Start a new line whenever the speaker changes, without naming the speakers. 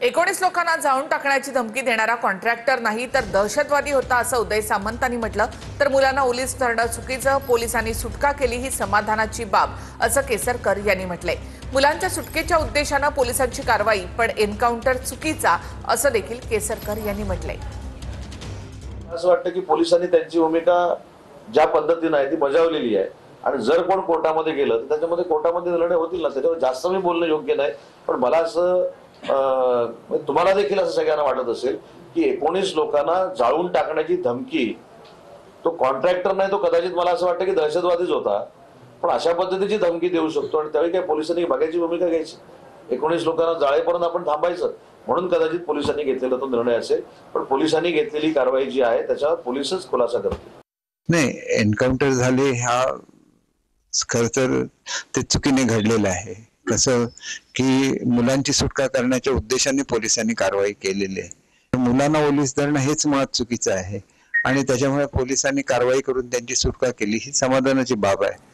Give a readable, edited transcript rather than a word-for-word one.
19 लोकांना जाळून टाकण्याची धमकी देणारा कॉन्ट्रॅक्टर नाही तर दहशतवादी होता असं उदय सामंतांनी म्हटलं। तर मुलांना ओलीस धरणं चुकीचं, पोलिसांनी सुटका केली ही समाधानाची बाब असं केसरकर यांनी म्हटलंय। मुलांच्या सुटकेच्या उद्देशानं पोलिसांची कारवाई पण एन्काउंटर चुकीचा असं देखील केसरकर यांनी म्हटलंय।
असं वाटतं की पोलिसांनी त्यांची भूमिका ज्या पद्धतीने आहे ती बजावलेली आहे आणि जर कोण कोर्टामध्ये गेलं तर त्याच्यामध्ये कोर्टामध्ये निर्णय होतील ना, त्याच्यावर जास्त मी बोलणं योग्य नाही। पण मला असं तुम्हाला देखील असं सगळ्यांना वाटत असेल की 19 लोकांना जाळून टाकण्याची धमकी, तो कॉन्ट्रॅक्टर नाही, तो कदाचित मला असं वाटतं की दहशतवादीच होता, पण अशा पद्धतीची धमकी देऊ शकतो आणि त्यावेळी काय पोलिसांनी बघायची भूमिका घ्यायची, 19 लोकांना जाळेपर्यंत आपण थांबायचं, म्हणून कदाचित पोलिसांनी घेतलेला तो निर्णय असेल। पण पोलिसांनी घेतलेली कारवाई जी आहे त्याच्यावर पोलिसच खुलासा करतील।
नाही, एन्काउंटर झाले हा खरं तर ते चुकीने घडलेलं आहे। कसं की मुलांची सुटका करण्याच्या उद्देशाने पोलिसांनी कारवाई केलेली आहे। मुलांना ओलीस धरणं हेच मुळात चुकीचं आहे आणि त्याच्यामुळे पोलिसांनी कारवाई करून त्यांची सुटका केली ही समाधानाची बाब आहे।